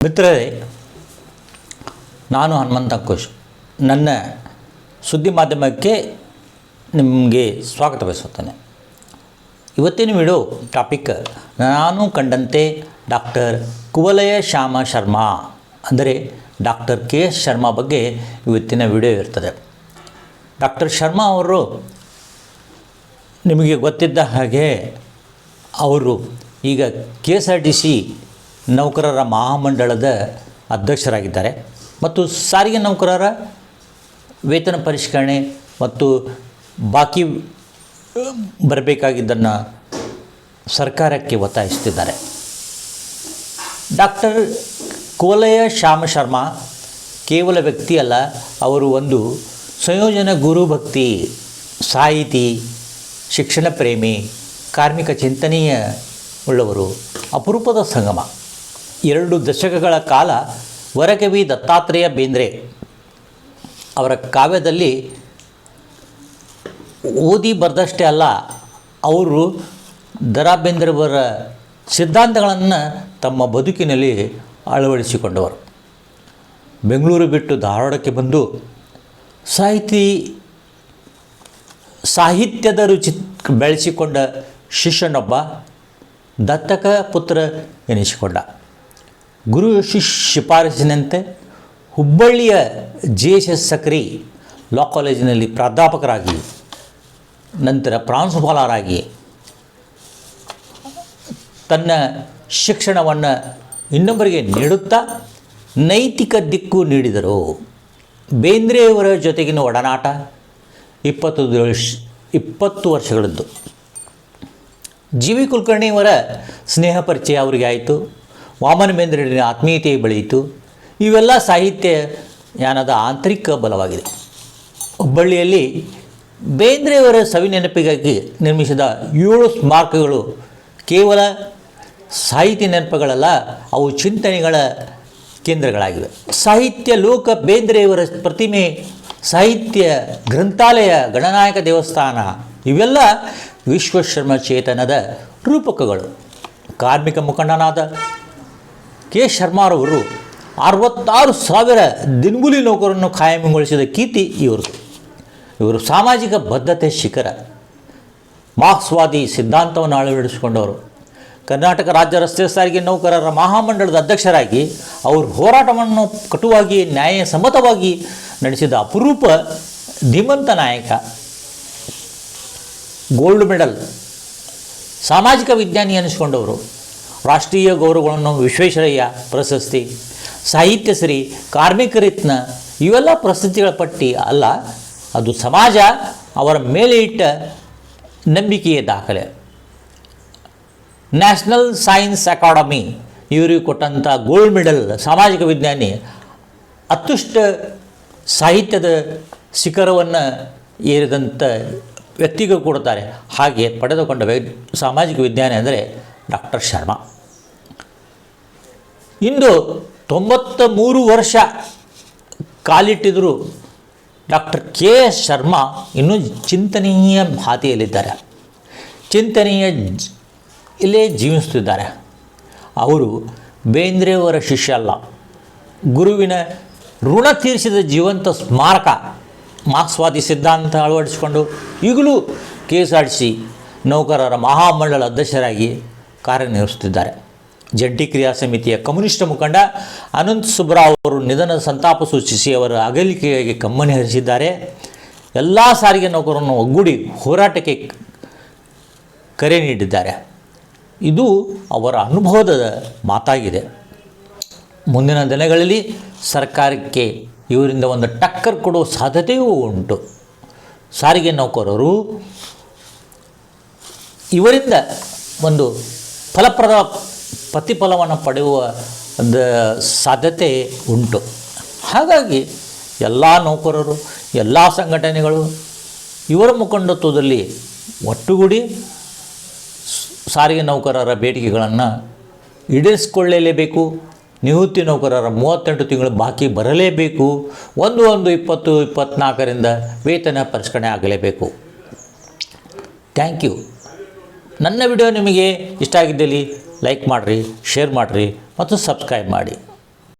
ಮಿತ್ರರೇ, ನಾನು ಹನುಮಂತ ಅಂಕುಶ್. ನನ್ನ ಸುದ್ದಿ ಮಾಧ್ಯಮಕ್ಕೆ ನಿಮಗೆ ಸ್ವಾಗತ ಬಯಸುತ್ತೇನೆ. ಇವತ್ತಿನ ವಿಡಿಯೋ ಟಾಪಿಕ್ ನಾನು ಕಂಡಂತೆ ಡಾಕ್ಟರ್ ಕುವಲಯ ಶ್ಯಾಮ ಶರ್ಮಾ ಅಂದರೆ ಡಾಕ್ಟರ್ ಕೆ.ಎಸ್. ಶರ್ಮಾ ಬಗ್ಗೆ ಇವತ್ತಿನ ವಿಡಿಯೋ ಇರ್ತದೆ. ಡಾಕ್ಟರ್ ಶರ್ಮಾ ಅವರು ನಿಮಗೆ ಗೊತ್ತಿದ್ದ ಹಾಗೆ ಅವರು ಈಗ KSRTC ನೌಕರರ ಮಹಾಮಂಡಳದ ಅಧ್ಯಕ್ಷರಾಗಿದ್ದಾರೆ ಮತ್ತು ಸಾರಿಗೆ ನೌಕರರ ವೇತನ ಪರಿಷ್ಕರಣೆ ಮತ್ತು ಬಾಕಿ ಬರಬೇಕಾಗಿದ್ದನ್ನು ಸರ್ಕಾರಕ್ಕೆ ಒತ್ತಾಯಿಸುತ್ತಿದ್ದಾರೆ. ಡಾಕ್ಟರ್ ಕುವಲಯ ಶ್ಯಾಮ ಶರ್ಮಾ ಕೇವಲ ವ್ಯಕ್ತಿ ಅಲ್ಲ, ಅವರು ಒಂದು ಸಂಯೋಜನ ಗುರುಭಕ್ತಿ, ಸಾಹಿತಿ, ಶಿಕ್ಷಣ ಪ್ರೇಮಿ, ಕಾರ್ಮಿಕ ಚಿಂತನೆಯ ಉಳ್ಳವರು, ಅಪರೂಪದ ಸಂಗಮ. 2 ದಶಕಗಳ ಕಾಲ ವರಕವಿ ದತ್ತಾತ್ರೇಯ ಬೇಂದ್ರೆ ಅವರ ಕಾವ್ಯದಲ್ಲಿ ಓದಿ ಬರೆದಷ್ಟೇ ಅಲ್ಲ, ಅವರು ದ.ರಾ. ಬೇಂದ್ರೆಯವರ ಸಿದ್ಧಾಂತಗಳನ್ನು ತಮ್ಮ ಬದುಕಿನಲ್ಲಿ ಅಳವಡಿಸಿಕೊಂಡವರು. ಬೆಂಗಳೂರು ಬಿಟ್ಟು ಧಾರವಾಡಕ್ಕೆ ಬಂದು ಸಾಹಿತ್ಯದ ರುಚಿ ಬೆಳೆಸಿಕೊಂಡ ಶಿಷ್ಯನೊಬ್ಬ ದತ್ತಕ ಪುತ್ರ ಎನಿಸಿಕೊಂಡ. ಗುರು ಶಿಫಾರಸಿನಂತೆ ಹುಬ್ಬಳ್ಳಿಯ JSS ಸಕ್ರಿ ಲಾ ಕಾಲೇಜಿನಲ್ಲಿ ಪ್ರಾಧ್ಯಾಪಕರಾಗಿ, ನಂತರ ಪ್ರಾಂಶುಪಾಲರಾಗಿ ತನ್ನ ಶಿಕ್ಷಣವನ್ನು ಇನ್ನೊಬ್ಬರಿಗೆ ನೀಡುತ್ತಾ ನೈತಿಕ ದಿಕ್ಕು ನೀಡಿದರು. ಬೇಂದ್ರೆಯವರ ಜೊತೆಗಿನ ಒಡನಾಟ 20 ವರ್ಷಗಳದ್ದು. G.V. ಕುಲಕರ್ಣಿಯವರ ಸ್ನೇಹ ಪರಿಚಯ ಅವರಿಗೆ ಆಯಿತು. ವಾಮನ ಬೇಂದ್ರೆಯವರ ಆತ್ಮೀಯತೆ ಬೆಳೆಯಿತು. ಇವೆಲ್ಲ ಸಾಹಿತ್ಯ ಯಾನದ ಆಂತರಿಕ ಬಲವಾಗಿದೆ. ಹುಬ್ಬಳ್ಳಿಯಲ್ಲಿ ಬೇಂದ್ರೆಯವರ ಸವಿನೆನಪಿಗಾಗಿ ನಿರ್ಮಿಸಿದ 7 ಸ್ಮಾರಕಗಳು ಕೇವಲ ಸಾಹಿತ್ಯ ನೆನಪುಗಳಲ್ಲ, ಅವು ಚಿಂತನೆಗಳ ಕೇಂದ್ರಗಳಾಗಿವೆ. ಸಾಹಿತ್ಯ ಲೋಕ ಬೇಂದ್ರೆಯವರ ಪ್ರತಿಮೆ, ಸಾಹಿತ್ಯ ಗ್ರಂಥಾಲಯ, ಗಣನಾಯಕ ದೇವಸ್ಥಾನ ಇವೆಲ್ಲ ವಿಶ್ವಶರ್ಮ ಚೇತನದ ರೂಪಕಗಳು. ಕಾರ್ಮಿಕ ಮುಖಂಡನಾದ ಕೆ. ಶರ್ಮಾರವರು 66,000 ದಿನಗೂಲಿ ನೌಕರರನ್ನು ಖಾಯಂಗೊಳಿಸಿದ ಕೀರ್ತಿ ಇವ್ರದ್ದು. ಇವರು ಸಾಮಾಜಿಕ ಬದ್ಧತೆ ಶಿಖರ, ಮಾರ್ಕ್ಸ್ವಾದಿ ಸಿದ್ಧಾಂತವನ್ನು ಅಳವಡಿಸಿಕೊಂಡವರು. ಕರ್ನಾಟಕ ರಾಜ್ಯ ರಸ್ತೆ ಸಾರಿಗೆ ನೌಕರರ ಮಹಾಮಂಡಳದ ಅಧ್ಯಕ್ಷರಾಗಿ ಅವರು ಹೋರಾಟವನ್ನು ಕಟುವಾಗಿ ನ್ಯಾಯಸಮ್ಮತವಾಗಿ ನಡೆಸಿದ ಅಪರೂಪ ಧೀಮಂತ ನಾಯಕ. ಗೋಲ್ಡ್ ಮೆಡಲ್, ಸಾಮಾಜಿಕ ವಿಜ್ಞಾನಿ ಎನಿಸಿಕೊಂಡವರು. ರಾಷ್ಟ್ರೀಯ ಗೌರವಗಳನ್ನು ವಿಶ್ವೇಶ್ವರಯ್ಯ ಪ್ರಶಸ್ತಿ, ಸಾಹಿತ್ಯ ಶ್ರೀ, ಕಾರ್ಮಿಕ ರತ್ನ ಇವೆಲ್ಲ ಪ್ರಶಸ್ತಿಗಳ ಪಟ್ಟಿ ಅಲ್ಲ, ಅದು ಸಮಾಜ ಅವರ ಮೇಲೆ ಇಟ್ಟ ನಂಬಿಕೆಯ ದಾಖಲೆ. ನ್ಯಾಷನಲ್ ಸೈನ್ಸ್ ಅಕಾಡೆಮಿ ಇವರಿಗೆ ಕೊಟ್ಟಂಥ ಗೋಲ್ಡ್ ಮೆಡಲ್, ಸಾಮಾಜಿಕ ವಿಜ್ಞಾನಿ, ಅತ್ಯುಷ್ಟ ಸಾಹಿತ್ಯದ ಶಿಖರವನ್ನು ಏರಿದಂಥ ವ್ಯಕ್ತಿಗೂ ಕೊಡ್ತಾರೆ. ಹಾಗೆ ಪಡೆದುಕೊಂಡ ಸಾಮಾಜಿಕ ವಿಜ್ಞಾನಿ ಅಂದರೆ ಡಾಕ್ಟರ್ ಶರ್ಮಾ. ಇಂದು 93 ವರ್ಷ ಕಾಲಿಟ್ಟಿದ್ದರೂ ಡಾಕ್ಟರ್ ಕೆ.ಎಸ್. ಶರ್ಮಾ ಇನ್ನೂ ಚಿಂತನೀಯ ಹಾದಿಯಲ್ಲಿದ್ದಾರೆ, ಚಿಂತನೀಯ ಇಲ್ಲೇ ಜೀವಿಸುತ್ತಿದ್ದಾರೆ. ಅವರು ಬೇಂದ್ರೆಯವರ ಶಿಷ್ಯ ಅಲ್ಲ, ಗುರುವಿನ ಋಣ ತೀರಿಸಿದ ಜೀವಂತ ಸ್ಮಾರಕ. ಮಾರ್ಕ್ಸ್ವಾದಿ ಸಿದ್ಧಾಂತ ಅಳವಡಿಸಿಕೊಂಡು ಈಗಲೂ KSRTC ನೌಕರರ ಮಹಾಮಂಡಳ ಅಧ್ಯಕ್ಷರಾಗಿ ಕಾರ್ಯನಿರ್ವಹಿಸುತ್ತಿದ್ದಾರೆ. ಜಂಟಿ ಕ್ರಿಯಾ ಸಮಿತಿಯ ಕಮ್ಯುನಿಸ್ಟ್ ಮುಖಂಡ ಅನಂತ ಸುಬ್ಬರಾವ್ ಅವರು ನಿಧನದ ಸಂತಾಪ ಸೂಚಿಸಿ ಅವರ ಅಗಲಿಕೆಗೆ ಕಮ್ಮನಿ ಹರಿಸಿದ್ದಾರೆ. ಎಲ್ಲ ಸಾರಿಗೆ ನೌಕರರನ್ನು ಒಗ್ಗೂಡಿ ಹೋರಾಟಕ್ಕೆ ಕರೆ ನೀಡಿದ್ದಾರೆ. ಇದು ಅವರ ಅನುಭವದ ಮಾತಾಗಿದೆ. ಮುಂದಿನ ದಿನಗಳಲ್ಲಿ ಸರ್ಕಾರಕ್ಕೆ ಇವರಿಂದ ಒಂದು ಟಕ್ಕರ್ ಕೊಡುವ ಸಾಧ್ಯತೆಯೂ ಉಂಟು. ಸಾರಿಗೆ ನೌಕರರು ಇವರಿಂದ ಒಂದು ಫಲಪ್ರದ ಪ್ರತಿಫಲವನ್ನು ಪಡೆಯುವ ಒಂದು ಸಾಧ್ಯತೆ ಉಂಟು. ಹಾಗಾಗಿ ಎಲ್ಲ ನೌಕರರು, ಎಲ್ಲ ಸಂಘಟನೆಗಳು ಇವರ ಮುಖಂಡತ್ವದಲ್ಲಿ ಒಟ್ಟುಗೂಡಿ ಸಾರಿಗೆ ನೌಕರರ ಬೇಡಿಕೆಗಳನ್ನು ಈಡೇರಿಸಿಕೊಳ್ಳಲೇಬೇಕು. ನಿವೃತ್ತಿ ನೌಕರರ 38 ತಿಂಗಳು ಬಾಕಿ ಬರಲೇಬೇಕು. 1/1/2024 ವೇತನ ಪರಿಷ್ಕರಣೆ ಆಗಲೇಬೇಕು. Thank you. ನನ್ನ ವಿಡಿಯೋ ನಿಮಗೆ ಇಷ್ಟ ಆಗಿದ್ದಲ್ಲಿ ಲೈಕ್ ಮಾಡಿರಿ, ಶೇರ್ ಮಾಡಿರಿ ಮತ್ತು ಸಬ್ಸ್ಕ್ರೈಬ್ ಮಾಡಿ.